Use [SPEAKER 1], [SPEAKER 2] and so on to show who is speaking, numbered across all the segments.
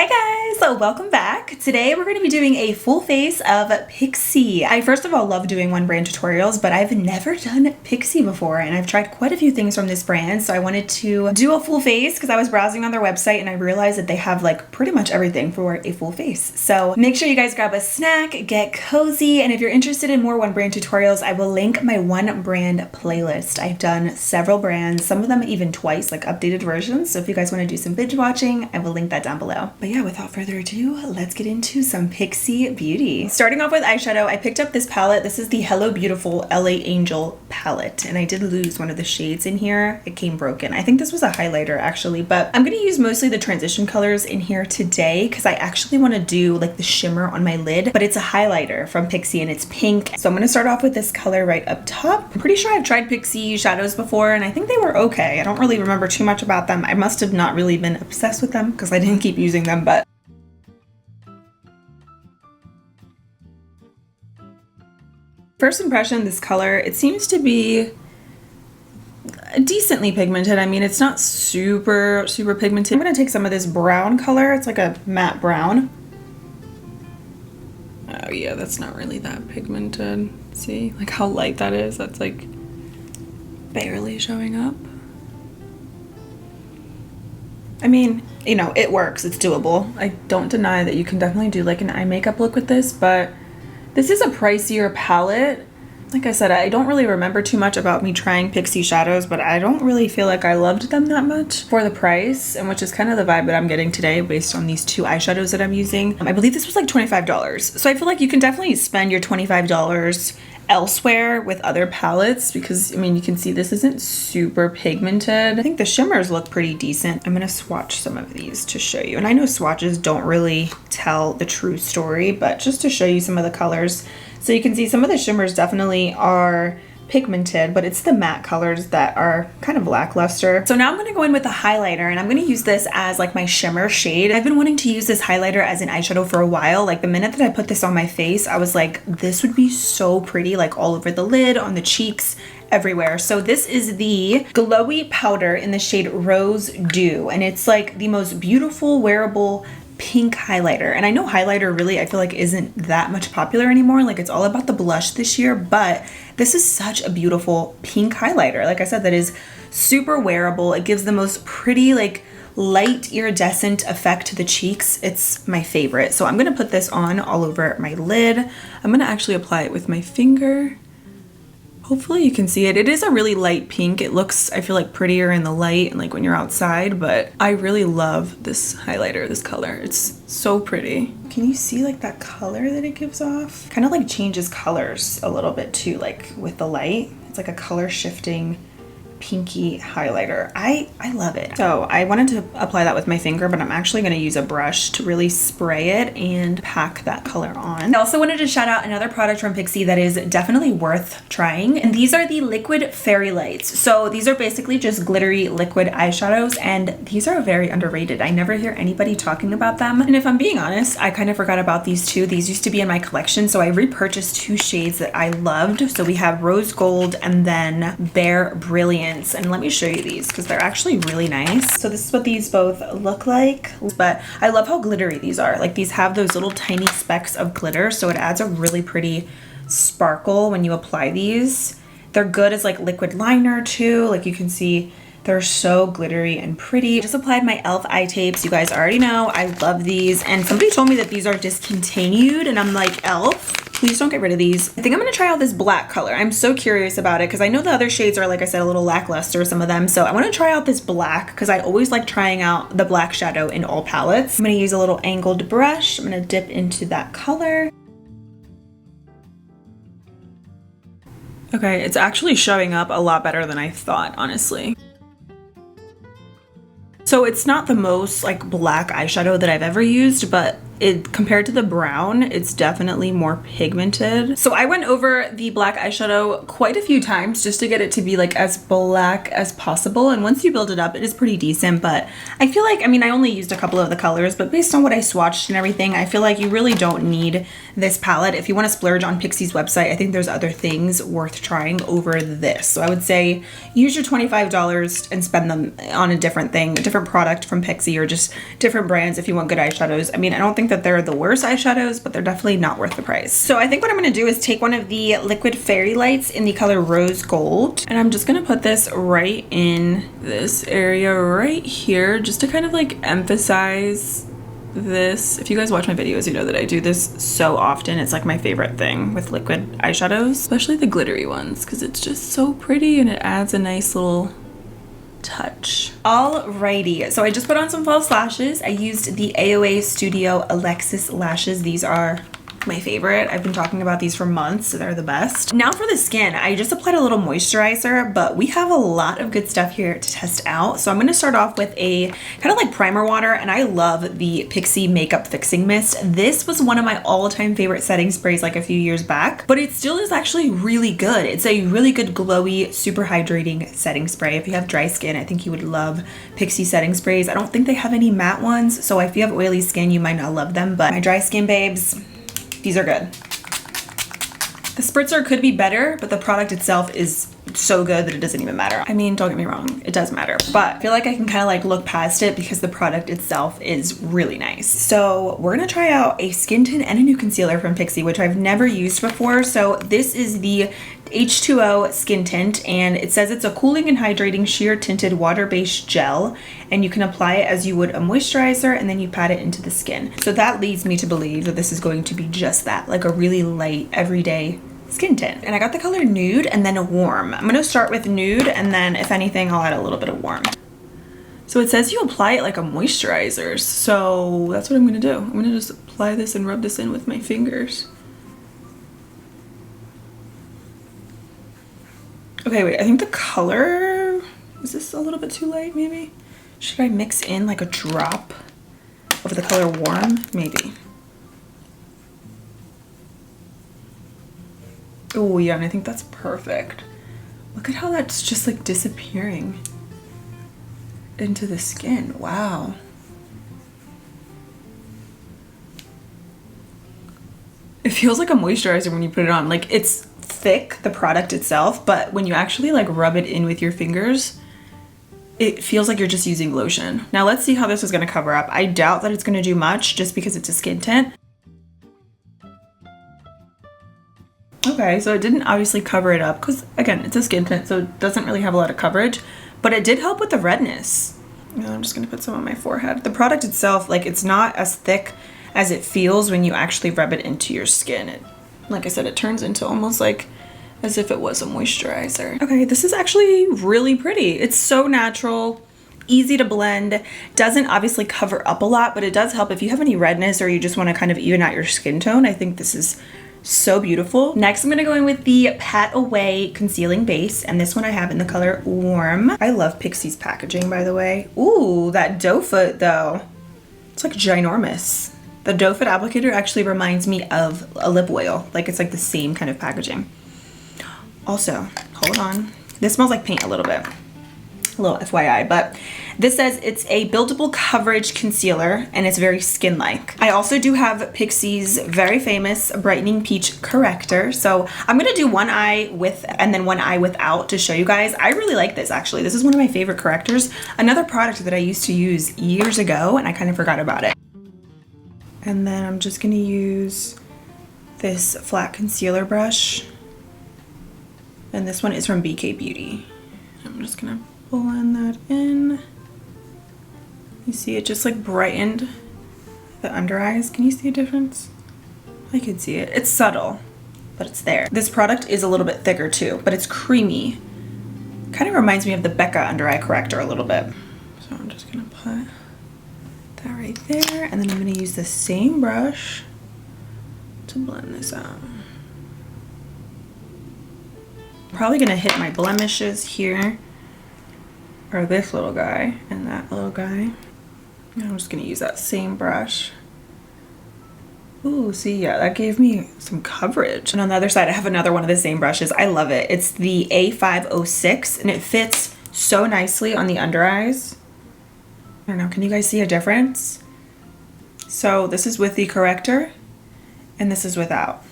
[SPEAKER 1] Hi guys, so welcome back. Today we're going to be doing a full face of Pixi. I first of all love doing one brand tutorials, but I've never done Pixi before and I've tried quite a few things from this brand, so I wanted to do a full face because I was browsing on their website and I realized that they have like pretty much everything for a full face. So make sure you guys grab a snack, get cozy, and if you're interested in more one brand tutorials, I will link my one brand playlist. I've done several brands, some of them even twice, like updated versions, so if you guys want to do some binge watching, I will link that down below. But yeah, without further ado, let's get into some Pixi beauty. Starting off with eyeshadow, I picked up this palette. This is the Hello Beautiful LA Angel palette, and I did lose one of the shades in here. It came broken. I think this was a highlighter actually, but I'm gonna use mostly the transition colors in here today because I actually want to do like the shimmer on my lid, but it's a highlighter from Pixi and it's pink. So I'm gonna start off with this color right up top. I'm pretty sure I've tried Pixi shadows before and I think they were okay. I don't really remember too much about them. I must have not really been obsessed with them because I didn't keep using them, but first impression, this color, it seems to be decently pigmented. I mean, it's not super pigmented. I'm gonna take some of this brown color. It's like a matte brown. Oh yeah, that's not really that pigmented. See, like how light that is? That's like barely showing up. I mean, you know, it works, it's doable. I don't deny that you can definitely do like an eye makeup look with this, but this is a pricier palette. Like I said, I don't really remember too much about me trying Pixi shadows, but I don't really feel like I loved them that much for the price, and which is kind of the vibe that I'm getting today based on these two eyeshadows that I'm using. I believe this was like $25. So I feel like you can definitely spend your $25 elsewhere with other palettes because, I mean, you can see this isn't super pigmented. I think the shimmers look pretty decent. I'm gonna swatch some of these to show you. And I know swatches don't really tell the true story, but just to show you some of the colors. So you can see some of the shimmers definitely are pigmented, but it's the matte colors that are kind of lackluster. So now I'm gonna go in with a highlighter and I'm gonna use this as like my shimmer shade. I've been wanting to use this highlighter as an eyeshadow for a while. Like the minute that I put this on my face, I was like, this would be so pretty, like all over the lid, on the cheeks, everywhere. So this is the Glowy powder in the shade Rose Dew, and it's like the most beautiful wearable pink highlighter. And I know highlighter really, I feel like isn't that much popular anymore. Like it's all about the blush this year, but this is such a beautiful pink highlighter. Like I said, that is super wearable. It gives the most pretty, like light iridescent effect to the cheeks. It's my favorite. So I'm gonna put this on all over my lid. I'm gonna actually apply it with my finger. Hopefully you can see it. It is a really light pink. It looks, I feel like, prettier in the light and like when you're outside, but I really love this highlighter, this color. It's so pretty. Can you see like that color that it gives off? Kind of like changes colors a little bit too, like with the light. It's like a color shifting pinky highlighter. I love it. So I wanted to apply that with my finger, but I'm actually going to use a brush to really spray it and pack that color on. I also wanted to shout out another product from Pixi that is definitely worth trying, and these are the liquid fairy lights. So these are basically just glittery liquid eyeshadows, and these are very underrated. I never hear anybody talking about them, and if I'm being honest, I kind of forgot about these two. These used to be in my collection, so I repurchased two shades that I loved. So we have Rose Gold and then Bare Brilliant. And let me show you these because they're actually really nice. So this is what these both look like, but I love how glittery these are. Like these have those little tiny specks of glitter, so it adds a really pretty sparkle when you apply these. They're good as like liquid liner too. Like you can see they're so glittery and pretty. I just applied my e.l.f. eye tapes. You guys already know I love these, and somebody told me that these are discontinued and I'm like, e.l.f., please don't get rid of these. I think I'm gonna try out this black color. I'm so curious about it because I know the other shades are, like I said, a little lackluster, some of them. So I wanna try out this black because I always like trying out the black shadow in all palettes. I'm gonna use a little angled brush. I'm gonna dip into that color. Okay, it's actually showing up a lot better than I thought, honestly. So it's not the most like black eyeshadow that I've ever used, but compared to the brown, it's definitely more pigmented. So I went over the black eyeshadow quite a few times just to get it to be like as black as possible. And once you build it up, it is pretty decent. But I feel like, I mean, I only used a couple of the colors, but based on what I swatched and everything, I feel like you really don't need this palette. If you want to splurge on Pixi's website, I think there's other things worth trying over this. So I would say use your $25 and spend them on a different thing, a different product from Pixi, or just different brands if you want good eyeshadows. I mean, I don't think that they're the worst eyeshadows, but they're definitely not worth the price. So I think what I'm going to do is take one of the liquid fairy lights in the color Rose Gold, and I'm just going to put this right in this area right here, just to kind of like emphasize this. If you guys watch my videos, you know that I do this so often. It's like my favorite thing with liquid eyeshadows, especially the glittery ones, because it's just so pretty and it adds a nice little touch. Alrighty, so I just put on some false lashes. I used the AOA Studio Alexis lashes. These are my favorite. I've been talking about these for months, so they're the best. Now for the skin, I just applied a little moisturizer, but we have a lot of good stuff here to test out. So I'm going to start off with a kind of like primer water, and I love the Pixi Makeup Fixing Mist. This was one of my all-time favorite setting sprays like a few years back, but it still is actually really good. It's a really good glowy, super hydrating setting spray. If you have dry skin, I think you would love Pixi setting sprays. I don't think they have any matte ones, so if you have oily skin, you might not love them, but my dry skin babes, these are good. The spritzer could be better, but the product itself is so good that it doesn't even matter. I mean, don't get me wrong, it does matter, but I feel like I can kind of like look past it because the product itself is really nice. So we're gonna try out a skin tint and a new concealer from Pixi, which I've never used before. So this is the H2O skin tint, and it says it's a cooling and hydrating sheer tinted water-based gel, and you can apply it as you would a moisturizer, and then you pat it into the skin. So that leads me to believe that this is going to be just that, like a really light everyday skin tint. And I got the color Nude and then a Warm. I'm gonna start with Nude, and then if anything, I'll add a little bit of Warm. So it says you apply it like a moisturizer, so that's what I'm gonna do. I'm gonna just apply this and rub this in with my fingers. Okay, wait, I think the color, is this a little bit too light maybe? Should I mix in like a drop of the color Warm? Maybe. Oh yeah, and I think that's perfect. Look at how that's just like disappearing into the skin. Wow. It feels like a moisturizer when you put it on. Like, it's thick, the product itself, but when you actually like rub it in with your fingers, it feels like you're just using lotion. Now let's see how this is gonna cover up. I doubt that it's gonna do much just because it's a skin tint. Okay, so it didn't obviously cover it up because, again, it's a skin tint, so it doesn't really have a lot of coverage, but it did help with the redness. Now I'm just gonna put some on my forehead. The product itself, like, it's not as thick as it feels when you actually rub it into your skin. It, like I said, it turns into almost like as if it was a moisturizer. Okay, this is actually really pretty. It's so natural, easy to blend, doesn't obviously cover up a lot, but it does help if you have any redness or you just want to kind of even out your skin tone. I think this is so beautiful. Next, I'm gonna go in with the Pat Away Concealing Base, and this one I have in the color Warm. I love Pixi's packaging, by the way. Ooh, that doe foot though. It's like ginormous. The doe foot applicator actually reminds me of a lip oil. Like, it's like the same kind of packaging. Also, hold on. This smells like paint a little bit. A little FYI, but this says it's a buildable coverage concealer and it's very skin-like. I also do have Pixi's very famous Brightening Peach Corrector. So I'm gonna do one eye with and then one eye without to show you guys. I really like this actually. This is one of my favorite correctors. Another product that I used to use years ago and I kind of forgot about it. And then I'm just gonna use this flat concealer brush. And this one is from BK Beauty. I'm just gonna blend that in. You see it just like brightened the under eyes. Can you see a difference? I can see it. It's subtle, but it's there. This product is a little bit thicker too, but it's creamy. Kind of reminds me of the Becca under eye corrector a little bit. So I'm just gonna put that right there, and then I'm gonna use the same brush to blend this out. Probably gonna hit my blemishes here, or this little guy and that little guy. And I'm just gonna use that same brush Ooh, see, yeah, that gave me some coverage. And on the other side, I have another one of the same brushes. I love it. It's the A506, and it fits so nicely on the under eyes. I don't know, can you guys see a difference? So this is with the corrector, and this is without.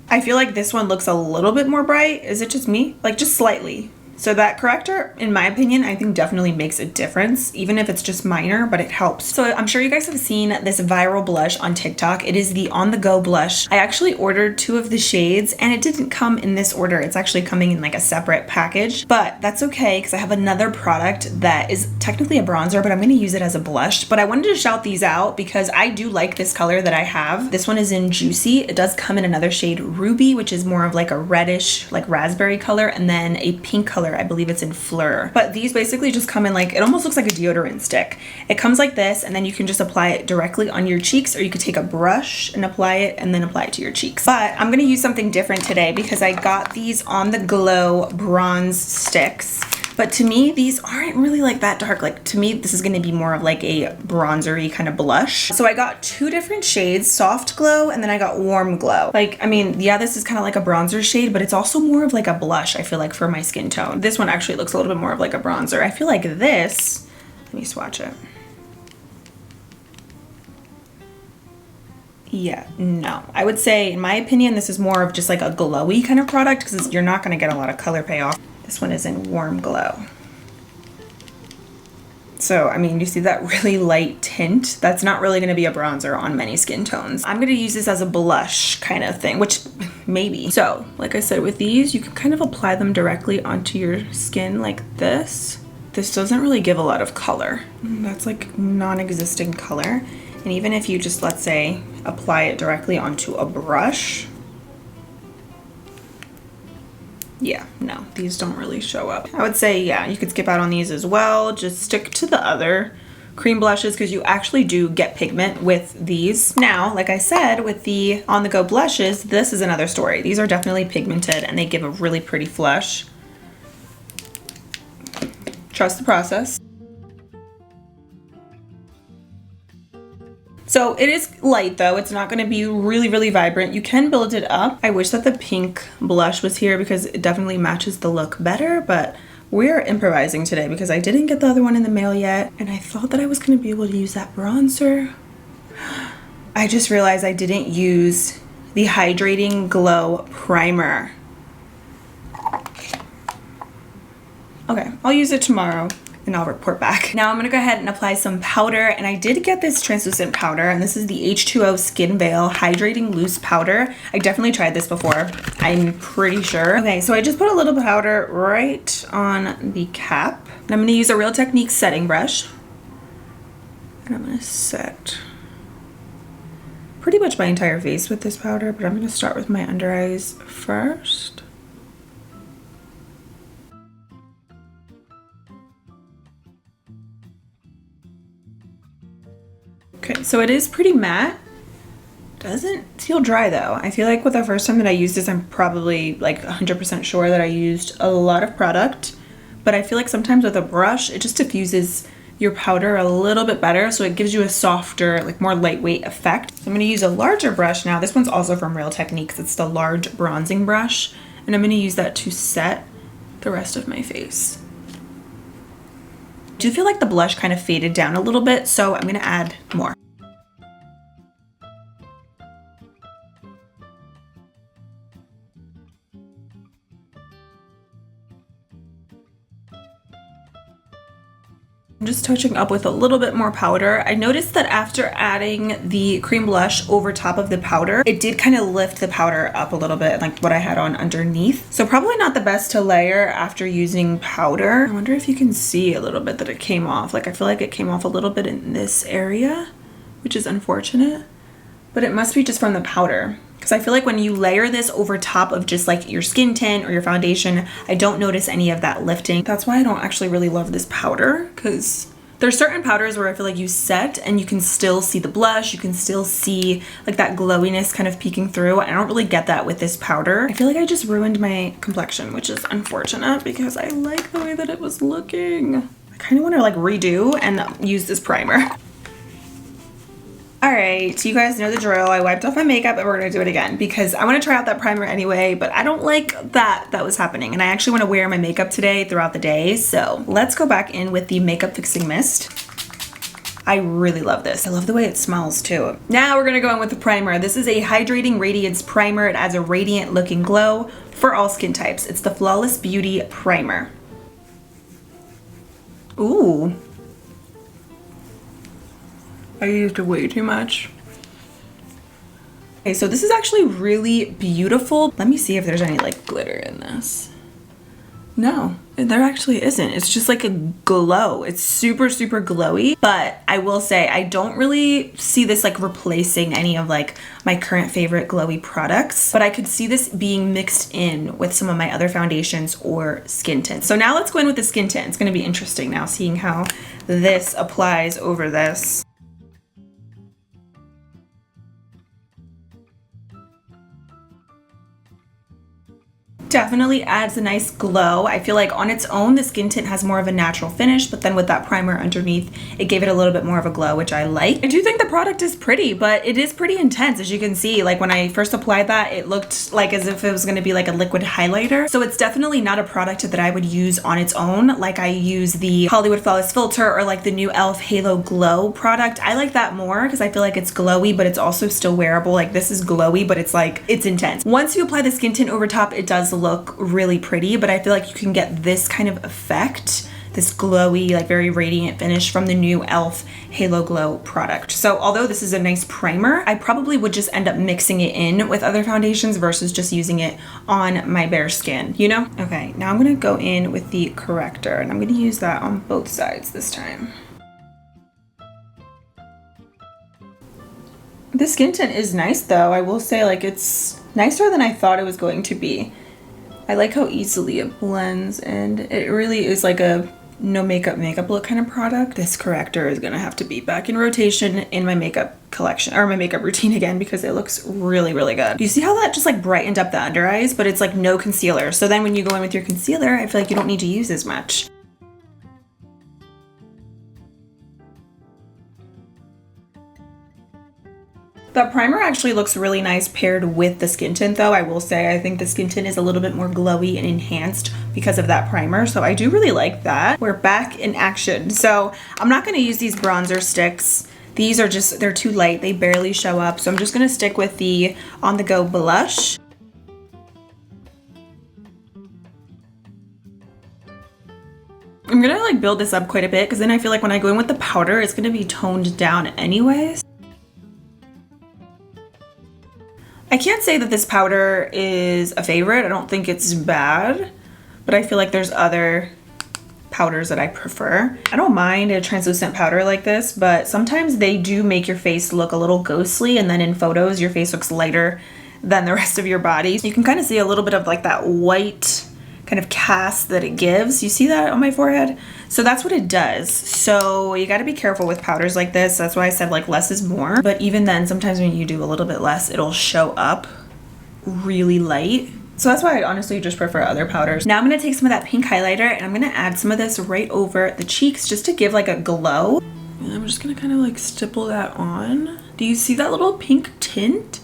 [SPEAKER 1] I feel like this one looks a little bit more bright. Is it just me? Like, just slightly. So that corrector, in my opinion, I think definitely makes a difference, even if it's just minor, but it helps. So I'm sure you guys have seen this viral blush on TikTok. It is the On The Go blush. I actually ordered 2 of the shades, and it didn't come in this order. It's actually coming in like a separate package, but that's okay because I have another product that is technically a bronzer, but I'm gonna use it as a blush. But I wanted to shout these out because I do like this color that I have. This one is in Juicy. It does come in another shade, Ruby, which is more of like a reddish, like raspberry color, and then a pink color. I believe it's in Fleur. But these basically just come in like, it almost looks like a deodorant stick. It comes like this, and then you can just apply it directly on your cheeks, or you could take a brush and apply it and then apply it to your cheeks. But I'm gonna use something different today because I got these On The Glow bronze sticks. But to me, these aren't really like that dark. Like, to me, this is gonna be more of like a bronzery kind of blush. So I got 2 different shades, Soft Glow, and then I got Warm Glow. Like, I mean, yeah, this is kind of like a bronzer shade, but it's also more of like a blush, I feel like, for my skin tone. This one actually looks a little bit more of like a bronzer. I feel like this, let me swatch it. Yeah, no. I would say, in my opinion, this is more of just like a glowy kind of product because you're not gonna get a lot of color payoff. This one is in Warm Glow. So, I mean, you see that really light tint? That's not really gonna be a bronzer on many skin tones. I'm gonna use this as a blush kind of thing, which maybe. So, like I said, with these, you can kind of apply them directly onto your skin like this. This doesn't really give a lot of color. That's like non-existent color. And even if you just, let's say, apply it directly onto a brush, yeah, no, these don't really show up. I would say, yeah, you could skip out on these as well. Just stick to the other cream blushes because you actually do get pigment with these. Now, like I said, with the On The Go blushes, this is another story. These are definitely pigmented and they give a really pretty flush. Trust the process. So it is light though, it's not gonna be really, really vibrant. You can build it up. I wish that the pink blush was here because it definitely matches the look better, but we're improvising today because I didn't get the other one in the mail yet, and I thought that I was gonna be able to use that bronzer. I just realized I didn't use the Hydrating Glow Primer. Okay, I'll use it tomorrow and I'll report back. Now I'm gonna go ahead and apply some powder, and I did get this translucent powder, and this is the H2O Skin Veil Hydrating Loose Powder. I definitely tried this before, I'm pretty sure. Okay, so I just put a little powder right on the cap, and I'm gonna use a Real Techniques setting brush, and I'm gonna set pretty much my entire face with this powder, but I'm gonna start with my under eyes first. Okay, so it is pretty matte. Doesn't feel dry though. I feel like with the first time that I used this, I'm probably like 100% sure that I used a lot of product, but I feel like sometimes with a brush, it just diffuses your powder a little bit better, so it gives you a softer, like more lightweight effect. So I'm gonna use a larger brush now. This one's also from Real Techniques. It's the large bronzing brush, and I'm gonna use that to set the rest of my face. I do feel like the blush kind of faded down a little bit, so I'm gonna add more. I'm just touching up with a little bit more powder. I noticed that after adding the cream blush over top of the powder, it did kind of lift the powder up a little bit, like what I had on underneath. So probably not the best to layer after using powder. I wonder if you can see a little bit that it came off. Like I feel like it came off a little bit in this area, which is unfortunate, but it must be just from the powder. Because I feel like when you layer this over top of just like your skin tint or your foundation, I don't notice any of that lifting. That's why I don't actually really love this powder, because there's certain powders where I feel like you set and you can still see the blush, you can still see like that glowiness kind of peeking through. I don't really get that with this powder. I feel like I just ruined my complexion, which is unfortunate because I like the way that it was looking. I kind of want to like redo and use this primer. All right, you guys know the drill. I wiped off my makeup and we're gonna do it again because I wanna try out that primer anyway, but I don't like that was happening. And I actually wanna wear my makeup today throughout the day. So let's go back in with the Makeup Fixing Mist. I really love this. I love the way it smells too. Now we're gonna go in with the primer. This is a Hydrating Radiance Primer. It adds a radiant looking glow for all skin types. It's the Flawless Beauty Primer. Ooh. I used way too much. Okay, so this is actually really beautiful. Let me see if there's any like glitter in this. No, there actually isn't. It's just like a glow. It's super, super glowy, but I will say I don't really see this like replacing any of like my current favorite glowy products, but I could see this being mixed in with some of my other foundations or skin tints. So now let's go in with the skin tint. It's gonna be interesting now seeing how this applies over this. Definitely adds a nice glow. I feel like on its own, the skin tint has more of a natural finish, but then with that primer underneath, it gave it a little bit more of a glow, which I like. I do think the product is pretty, but it is pretty intense. As you can see, like when I first applied that, it looked like as if it was gonna be like a liquid highlighter. So it's definitely not a product that I would use on its own. Like I use the Hollywood Flawless Filter or like the new e.l.f. Halo Glow product. I like that more because I feel like it's glowy, but it's also still wearable. Like this is glowy, but it's like, it's intense. Once you apply the skin tint over top, it does look really pretty, but I feel like you can get this kind of effect, this glowy, like very radiant finish from the new e.l.f. Halo Glow product. So although this is a nice primer, I probably would just end up mixing it in with other foundations versus just using it on my bare skin, you know? Okay, now I'm gonna go in with the corrector and I'm gonna use that on both sides this time. The skin tint is nice though. I will say like it's nicer than I thought it was going to be. I like how easily it blends and it really is like a no makeup look kind of product. This corrector is gonna have to be back in rotation in my makeup collection or my makeup routine again because it looks really, really good. You see how that just like brightened up the under eyes, but it's like no concealer. So then when you go in with your concealer, I feel like you don't need to use as much. The primer actually looks really nice paired with the skin tint though. I will say I think the skin tint is a little bit more glowy and enhanced because of that primer. So I do really like that. We're back in action. So I'm not gonna use these bronzer sticks. These are just, they're too light. They barely show up. So I'm just gonna stick with the On The Go blush. I'm gonna like build this up quite a bit because then I feel like when I go in with the powder, it's gonna be toned down anyways. I can't say that this powder is a favorite. I don't think it's bad, but I feel like there's other powders that I prefer. I don't mind a translucent powder like this, but sometimes they do make your face look a little ghostly, and then in photos, your face looks lighter than the rest of your body. You can kind of see a little bit of like that white kind of cast that it gives. You see that on my forehead? So that's what it does. So you got to be careful with powders like this. That's why I said like less is more. But even then, sometimes when you do a little bit less, it'll show up really light. So that's why I honestly just prefer other powders. Now I'm going to take some of that pink highlighter and I'm going to add some of this right over the cheeks just to give like a glow. And I'm just going to kind of like stipple that on. Do you see that little pink tint?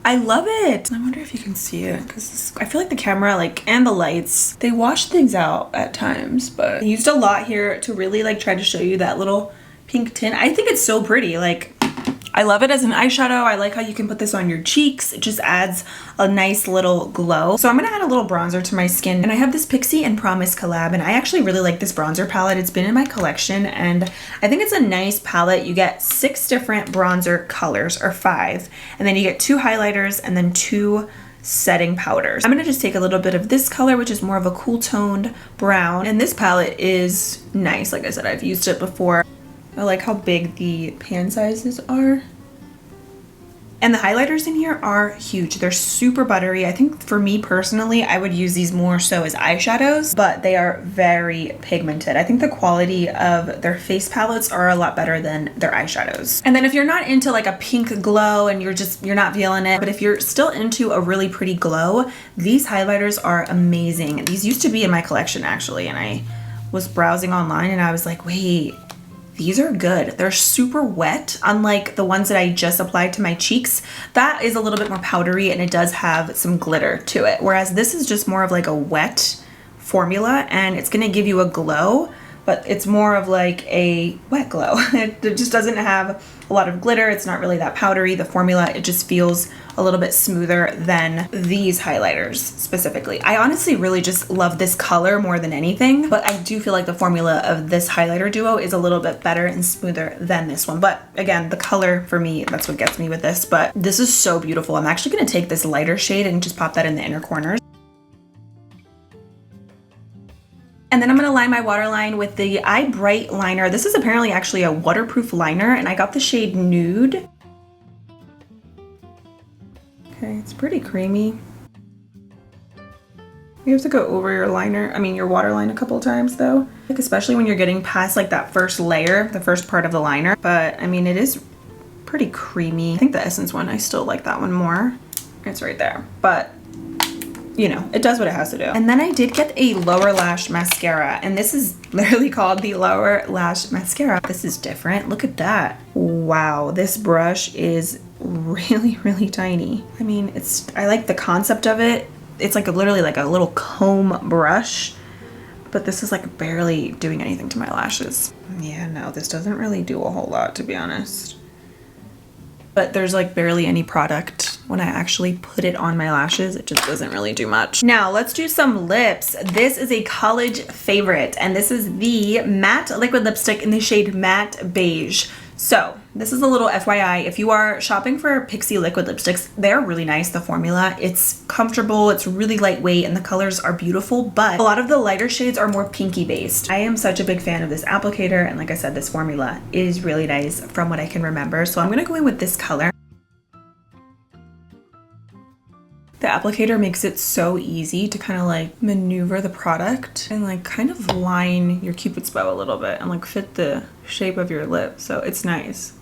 [SPEAKER 1] I love it. I wonder if you can see it because I feel like the camera like and the lights, they wash things out at times, but I used a lot here to really like try to show you that little pink tint. I think it's so pretty. Like I love it as an eyeshadow. I like how you can put this on your cheeks. It just adds a nice little glow. So I'm gonna add a little bronzer to my skin. And I have this Pixi and Promise collab, and I actually really like this bronzer palette. It's been in my collection, and I think it's a nice palette. You get 6 different bronzer colors, or 5. And then you get 2 highlighters and then 2 setting powders. I'm gonna just take a little bit of this color, which is more of a cool toned brown. And this palette is nice. Like I said, I've used it before. I like how big the pan sizes are. And the highlighters in here are huge. They're super buttery. I think for me personally, I would use these more so as eyeshadows, but they are very pigmented. I think the quality of their face palettes are a lot better than their eyeshadows. And then if you're not into like a pink glow and you're not feeling it, but if you're still into a really pretty glow, these highlighters are amazing. These used to be in my collection actually, and I was browsing online and I was like, wait, These are good. They're super wet, unlike the ones that I just applied to my cheeks. That is a little bit more powdery and it does have some glitter to it. Whereas this is just more of like a wet formula and it's gonna give you a glow, but it's more of like a wet glow. It just doesn't have a lot of glitter. It's not really that powdery. The formula, it just feels a little bit smoother than these highlighters specifically. I honestly really just love this color more than anything, but I do feel like the formula of this highlighter duo is a little bit better and smoother than this one. But again, the color for me, that's what gets me with this, but this is so beautiful. I'm actually gonna take this lighter shade and just pop that in the inner corners. And then I'm gonna line my waterline with the Eye Bright liner. This is apparently actually a waterproof liner and I got the shade Nude. Okay, it's pretty creamy. You have to go over your liner, your waterline a couple times though. Like especially when you're getting past like that first layer, the first part of the liner. But it is pretty creamy. I think the Essence one, I still like that one more. It's right there, but you know, it does what it has to do. And then I did get a lower lash mascara, and this is literally called the Lower Lash Mascara. This is different. Look at that. Wow, this brush is really, really tiny. I like the concept of it. It's like literally like a little comb brush, but this is like barely doing anything to my lashes. Yeah, no, this doesn't really do a whole lot, to be honest. But there's like barely any product. When I actually put it on my lashes, it just doesn't really do much. Now let's do some lips. This is a college favorite, and this is the matte liquid lipstick in the shade Matte Beige. So this is a little FYI, if you are shopping for Pixi liquid lipsticks, they're really nice, the formula. It's comfortable, it's really lightweight, and the colors are beautiful, but a lot of the lighter shades are more pinky based. I am such a big fan of this applicator, and like I said, this formula is really nice from what I can remember. So I'm gonna go in with this color. The applicator makes it so easy to kind of like maneuver the product and like kind of line your Cupid's bow a little bit and like fit the shape of your lip. So it's nice.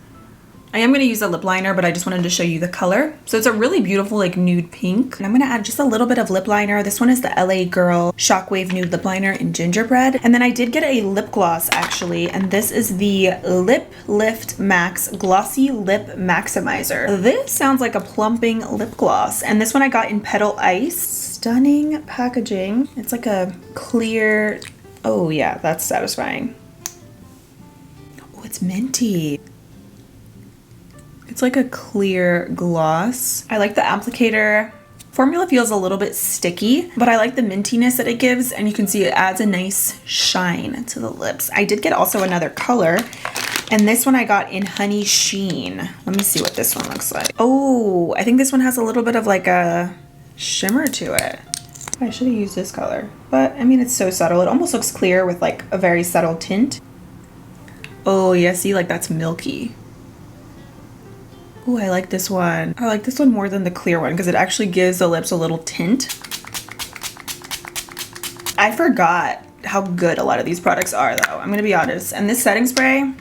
[SPEAKER 1] I am going to use a lip liner, but I just wanted to show you the color. So it's a really beautiful like nude pink. And I'm going to add just a little bit of lip liner. This one is the LA Girl Shockwave Nude Lip Liner in Gingerbread. And then I did get a lip gloss actually, and this is the Lip Lift Max Glossy Lip Maximizer. This sounds like a plumping lip gloss. And this one I got in Petal Ice. Stunning packaging. It's like a clear, oh yeah, that's satisfying. Oh, it's minty. It's like a clear gloss. I like the applicator. Formula feels a little bit sticky, but I like the mintiness that it gives, and you can see it adds a nice shine to the lips. I did get also another color, and this one I got in Honey Sheen. Let me see what this one looks like. Oh, I think this one has a little bit of like a shimmer to it. I should have used this color, but it's so subtle. It almost looks clear with like a very subtle tint. Oh yeah, see, like that's milky. Ooh, I like this one. I like this one more than the clear one because it actually gives the lips a little tint. I forgot how good a lot of these products are though, I'm gonna be honest. And this setting spray,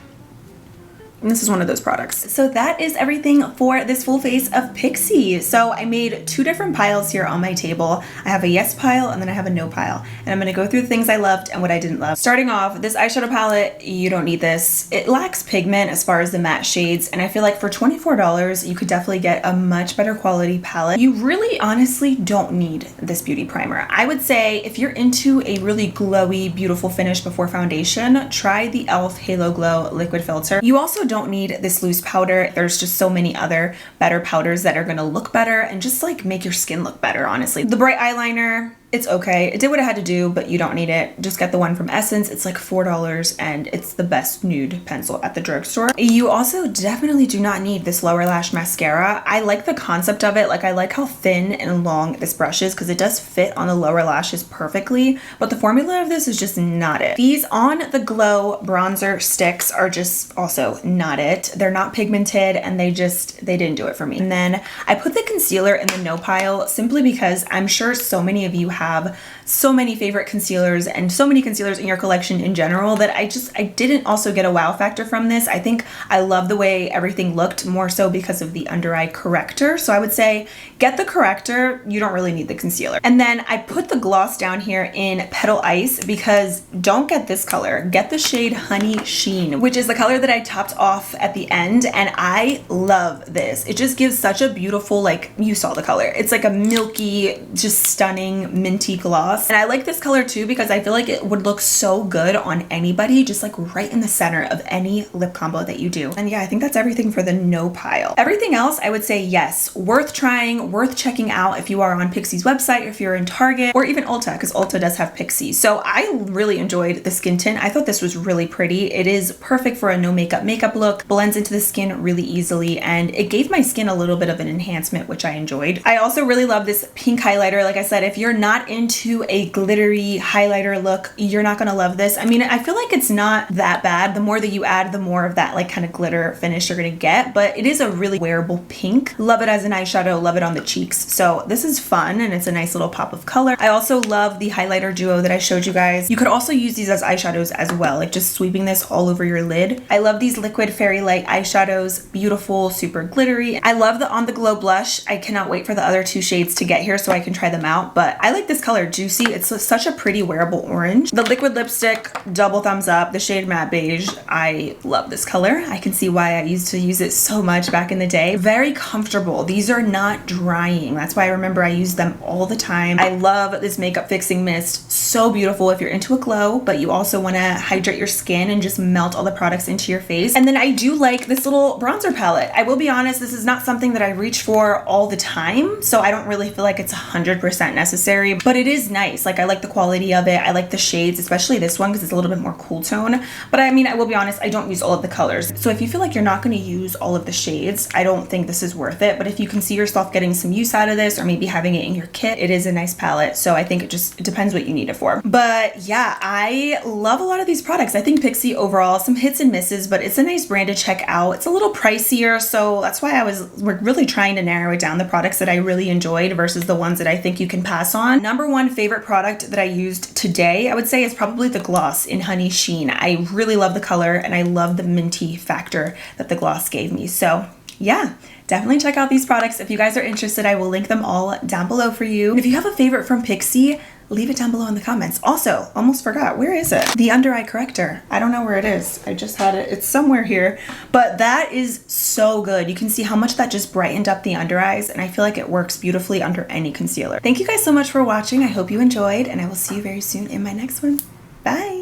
[SPEAKER 1] and this is one of those products. So that is everything for this full face of Pixi. So I made two different piles here on my table. I have a yes pile and then I have a no pile. And I'm gonna go through the things I loved and what I didn't love. Starting off, this eyeshadow palette, you don't need this. It lacks pigment as far as the matte shades. And I feel like for $24, you could definitely get a much better quality palette. You really honestly don't need this beauty primer. I would say if you're into a really glowy, beautiful finish before foundation, try the e.l.f. Halo Glow Liquid Filter. You also don't need this loose powder. There's just so many other better powders that are gonna look better and just like make your skin look better, honestly. The bright eyeliner, it's okay. It did what it had to do, but you don't need it. Just get the one from Essence. It's like $4 and it's the best nude pencil at the drugstore. You also definitely do not need this lower lash mascara. I like the concept of it. Like I like how thin and long this brush is because it does fit on the lower lashes perfectly, but the formula of this is just not it. These On the Glow bronzer sticks are just also not it. They're not pigmented and they didn't do it for me. And then I put the concealer in the no pile simply because I'm sure so many of you have so many favorite concealers and so many concealers in your collection in general that I didn't also get a wow factor from this. I think I love the way everything looked, more so because of the under eye corrector. So I would say get the corrector, you don't really need the concealer. And then I put the gloss down here in Petal Ice because don't get this color, get the shade Honey Sheen, which is the color that I topped off at the end, and I love this. It just gives such a beautiful, like, you saw the color. It's like a milky, just stunning minty gloss. And I like this color too because I feel like it would look so good on anybody, just like right in the center of any lip combo that you do. And yeah, I think that's everything for the no pile. Everything else, I would say yes, worth trying, worth checking out if you are on Pixi's website, if you're in Target, or even Ulta, because Ulta does have Pixi. So I really enjoyed the skin tint. I thought this was really pretty. It is perfect for a no makeup look, blends into the skin really easily, and it gave my skin a little bit of an enhancement, which I enjoyed. I also really love this pink highlighter. Like I said, if you're not into a glittery highlighter look, you're not gonna love this. I mean, I feel like it's not that bad. The more that you add, the more of that like kind of glitter finish you're gonna get, but it is a really wearable pink. Love it as an eyeshadow, love it on the cheeks. So this is fun and it's a nice little pop of color. I also love the highlighter duo that I showed you guys. You could also use these as eyeshadows as well, like just sweeping this all over your lid. I love these liquid fairy light eyeshadows, beautiful, super glittery. I love the On The Glow blush. I cannot wait for the other two shades to get here so I can try them out, but I like this color, Juicy. It's such a pretty wearable orange. The liquid lipstick, double thumbs up. The shade Matte Beige, I love this color. I can see why I used to use it so much back in the day. Very comfortable. These are not drying. That's why I remember I used them all the time. I love this makeup fixing mist. So beautiful if you're into a glow, but you also want to hydrate your skin and just melt all the products into your face. And then I do like this little bronzer palette. I will be honest, this is not something that I reach for all the time, so I don't really feel like it's 100% necessary, but it is nice. Like, I like the quality of it. I like the shades, especially this one because it's a little bit more cool tone. But I mean, I will be honest, I don't use all of the colors. So if you feel like you're not going to use all of the shades, I don't think this is worth it. But if you can see yourself getting some use out of this, or maybe having it in your kit, it is a nice palette. So I think it depends what you need it for. But yeah, I love a lot of these products. I think Pixi overall, some hits and misses, but it's a nice brand to check out. It's a little pricier, so that's why we're really trying to narrow it down, the products that I really enjoyed versus the ones that I think you can pass on. Number one favorite product that I used today, I would say, is probably the gloss in Honey Sheen. I really love the color and I love the minty factor that the gloss gave me. So yeah, definitely check out these products. If you guys are interested, I will link them all down below for you. And if you have a favorite from Pixi, leave it down below in the comments. Also, almost forgot, where is it? The under eye corrector. I don't know where it is. I just had it. It's somewhere here, but that is so good. You can see how much that just brightened up the under eyes, and I feel like it works beautifully under any concealer. Thank you guys so much for watching. I hope you enjoyed, and I will see you very soon in my next one. Bye.